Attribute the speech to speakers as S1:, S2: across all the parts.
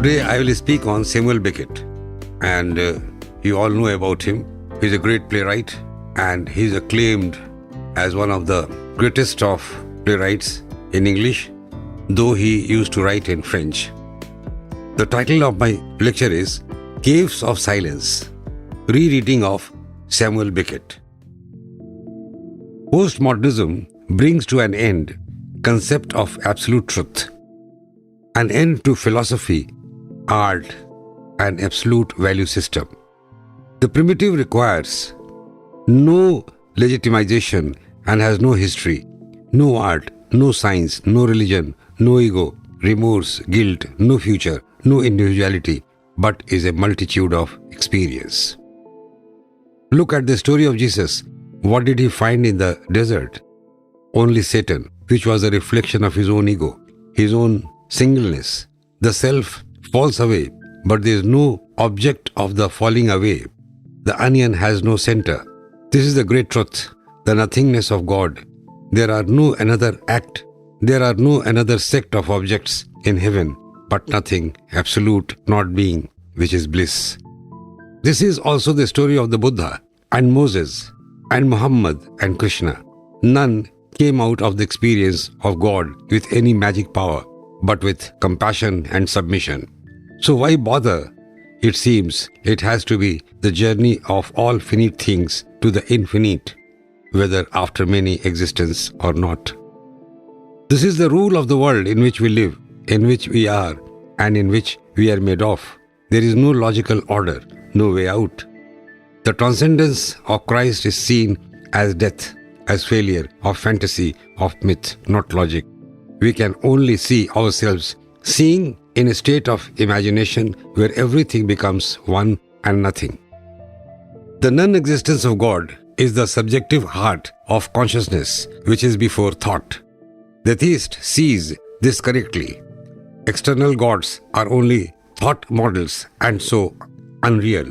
S1: Today I will speak on Samuel Becket, and you all know about him. He's a great playwright, and he's acclaimed as one of the greatest of playwrights in English, though he used to write in French. The title of my lecture is Caves of Silence, Rereading of Samuel Becket. Postmodernism brings to an end concept of absolute truth, an end to philosophy, art, and absolute value system. The primitive requires no legitimization and has no history, no art, no science, no religion, no ego, remorse, guilt, no future, no individuality, but is a multitude of experience. Look at the story of Jesus. What did he find in the desert? Only Satan, which was a reflection of his own ego, his own singleness. The self falls away, but there is no object of the falling away. The onion has no center. This is the great truth, the nothingness of God. There are no another act, there are no another sect of objects in heaven, but nothing, absolute not being, which is bliss. This is also the story of the Buddha and Moses and Muhammad and Krishna. None came out of the experience of God with any magic power, but with compassion and submission. So why bother? It seems it has to be the journey of all finite things to the infinite, whether after many existences or not. This is the rule of the world in which we live, in which we are, and in which we are made of. There is no logical order, no way out. The transcendence of Christ is seen as death, as failure, of fantasy, of myth, not logic. We can only see ourselves seeing in a state of imagination where everything becomes one and nothing. The non-existence of God is the subjective heart of consciousness which is before thought. The theist sees this correctly. External gods are only thought models and so unreal.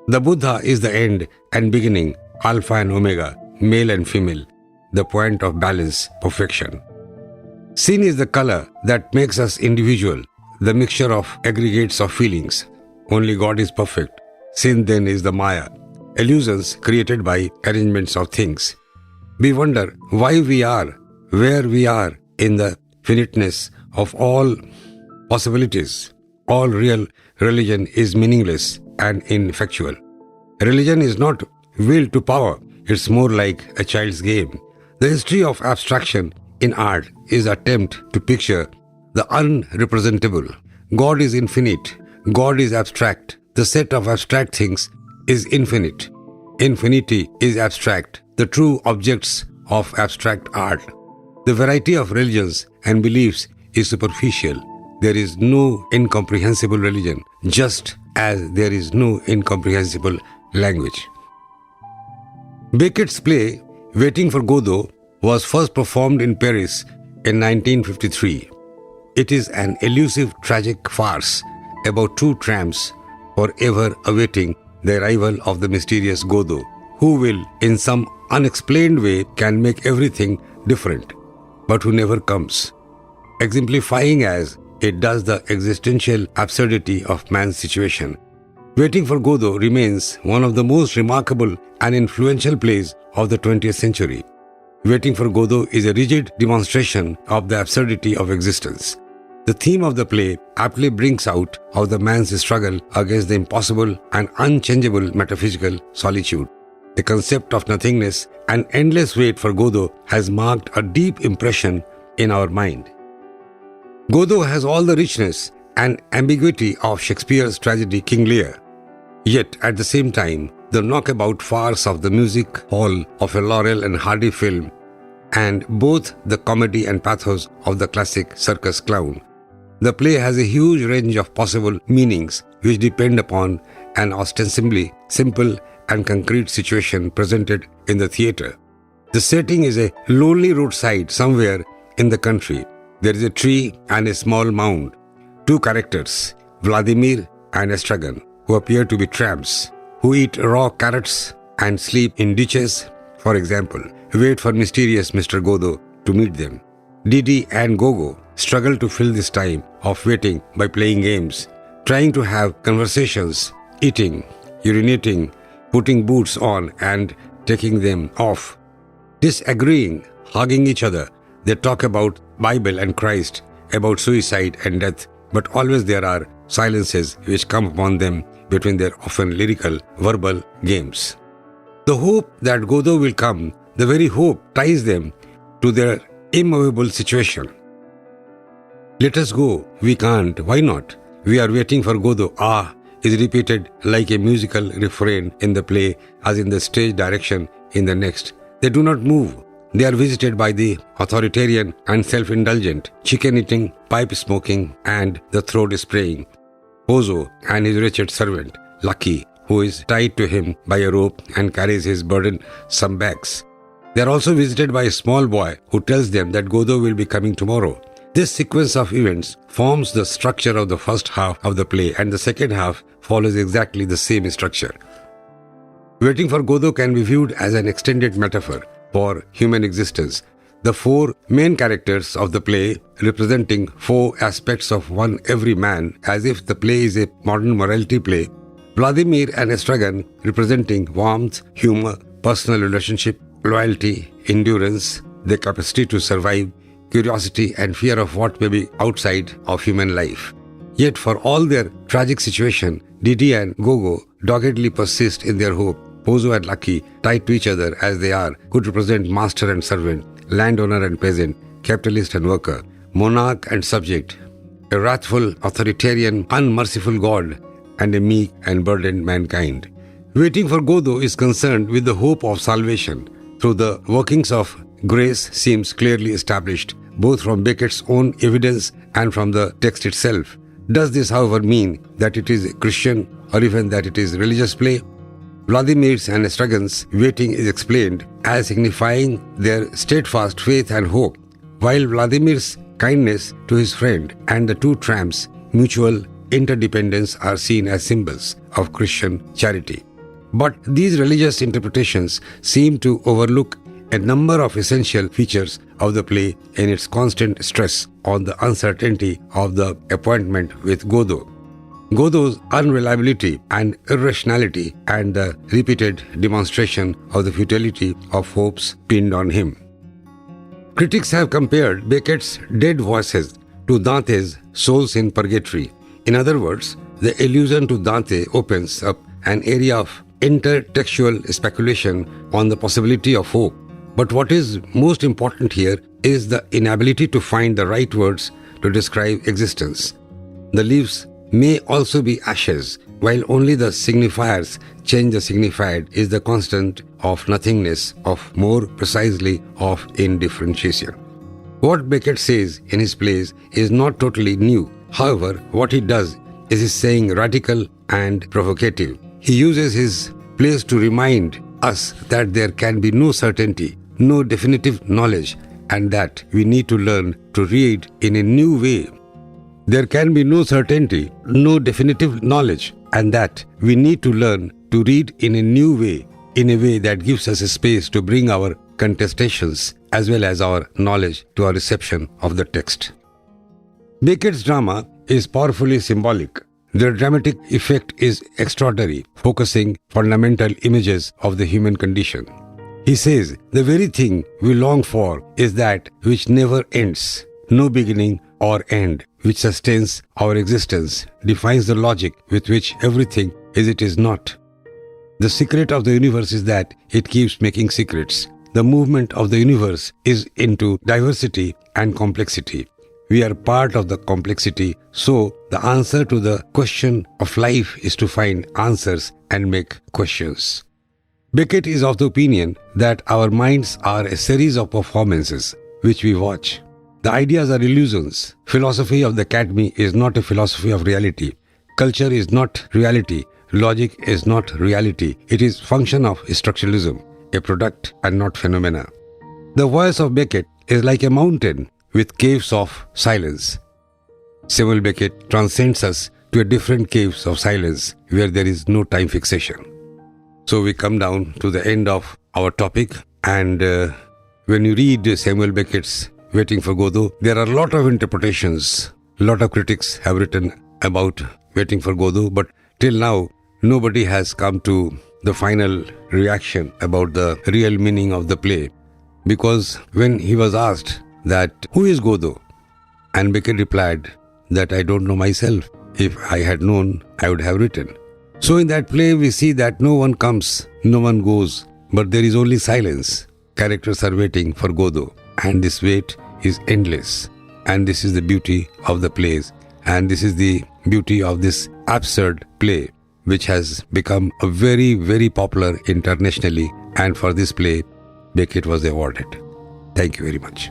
S1: The Buddha is the end and beginning, Alpha and Omega, male and female, the point of balance, perfection. Sin is the color that makes us individual, the mixture of aggregates of feelings. Only God is perfect. Sin then is the Maya, illusions created by arrangements of things. We wonder why we are where we are in the finiteness of all possibilities. All real religion is meaningless and ineffectual. Religion is not will to power, it's more like a child's game. The history of abstraction in art is an attempt to picture the unrepresentable. God is infinite. God is abstract. The set of abstract things is infinite. Infinity is abstract, the true objects of abstract art. The variety of religions and beliefs is superficial. There is no incomprehensible religion, just as there is no incomprehensible language. Becket's play, Waiting for Godot, was first performed in Paris in 1953. It is an elusive tragic farce about two tramps forever awaiting the arrival of the mysterious Godot, who will, in some unexplained way, can make everything different, but who never comes, exemplifying as it does the existential absurdity of man's situation. Waiting for Godot remains one of the most remarkable and influential plays of the 20th century. Waiting for Godot is a rigid demonstration of the absurdity of existence. The theme of the play aptly brings out of the man's struggle against the impossible and unchangeable metaphysical solitude. The concept of nothingness and endless wait for Godot has marked a deep impression in our mind. Godot has all the richness and ambiguity of Shakespeare's tragedy King Lear. Yet, at the same time, the knockabout farce of the music hall of a Laurel and Hardy film, and both the comedy and pathos of the classic circus clown. The play has a huge range of possible meanings which depend upon an ostensibly simple and concrete situation presented in the theatre. The setting is a lonely roadside somewhere in the country. There is a tree and a small mound. Two characters, Vladimir and Estragon, who appear to be tramps, who eat raw carrots and sleep in ditches, for example, wait for mysterious Mr. Godot to meet them. Didi and Gogo struggle to fill this time of waiting by playing games, trying to have conversations, eating, urinating, putting boots on and taking them off, disagreeing, hugging each other. They talk about Bible and Christ, about suicide and death, but always there are silences which come upon them between their often lyrical, verbal games. The hope that Godot will come, the very hope ties them to their immovable situation. Let us go, we can't, why not? We are waiting for Godot, is repeated like a musical refrain in the play as in the stage direction in the next. They do not move. They are visited by the authoritarian and self-indulgent, chicken-eating, pipe-smoking and the throat-spraying Pozo and his wretched servant, Lucky, who is tied to him by a rope and carries his burdensome bags. They are also visited by a small boy who tells them that Godot will be coming tomorrow. This sequence of events forms the structure of the first half of the play, and the second half follows exactly the same structure. Waiting for Godot can be viewed as an extended metaphor for human existence. The four main characters of the play representing four aspects of one every man, as if the play is a modern morality play. Vladimir and Estragon representing warmth, humor, personal relationship, loyalty, endurance, the capacity to survive, curiosity and fear of what may be outside of human life. Yet for all their tragic situation, Didi and Gogo doggedly persist in their hope. Pozo and Lucky, tied to each other as they are, could represent master and servant, landowner and peasant, capitalist and worker, monarch and subject, a wrathful, authoritarian, unmerciful God, and a meek and burdened mankind. Waiting for Godot is concerned with the hope of salvation through the workings of grace seems clearly established, both from Becket's own evidence and from the text itself. Does this, however, mean that it is a Christian or even that it is religious play? Vladimir's and Estragon's waiting is explained as signifying their steadfast faith and hope, while Vladimir's kindness to his friend and the two tramps' mutual interdependence are seen as symbols of Christian charity. But these religious interpretations seem to overlook a number of essential features of the play in its constant stress on the uncertainty of the appointment with Godot. Godot's unreliability and irrationality and the repeated demonstration of the futility of hopes pinned on him. Critics have compared Becket's Dead Voices to Dante's Souls in Purgatory. In other words, the allusion to Dante opens up an area of intertextual speculation on the possibility of hope. But what is most important here is the inability to find the right words to describe existence. The leaves may also be ashes, while only the signifiers change the signified is the constant of nothingness, of more precisely of indifferentiation. What Becket says in his plays is not totally new. However, what he does is saying radical and provocative. He uses his plays to remind us that there can be no certainty, no definitive knowledge, and that we need to learn to read in a new way. There can be no certainty, no definitive knowledge, and that we need to learn to read in a new way, in a way that gives us a space to bring our contestations as well as our knowledge to our reception of the text. Becket's drama is powerfully symbolic. Their dramatic effect is extraordinary, focusing fundamental images of the human condition. He says, the very thing we long for is that which never ends, no beginning or end, which sustains our existence, defines the logic with which everything is not. The secret of the universe is that it keeps making secrets. The movement of the universe is into diversity and complexity. We are part of the complexity, so the answer to the question of life is to find answers and make questions. Becket is of the opinion that our minds are a series of performances which we watch. The ideas are illusions. Philosophy of the academy is not a philosophy of reality. Culture is not reality. Logic is not reality. It is function of structuralism, a product and not phenomena. The voice of Becket is like a mountain with caves of silence. Samuel Becket transcends us to a different caves of silence where there is no time fixation. So we come down to the end of our topic, and when you read Samuel Beckett's Waiting for Godot. There are a lot of interpretations. A lot of critics have written about Waiting for Godot, but till now, nobody has come to the final reaction about the real meaning of the play. Because when he was asked that, who is Godot? And Becket replied that I don't know myself. If I had known, I would have written. So in that play, we see that no one comes, no one goes, but there is only silence. Characters are waiting for Godot, and this wait is endless. And this is the beauty of the plays, and this is the beauty of this absurd play, which has become a very, very popular internationally, and for this play, Becket was awarded. Thank you very much.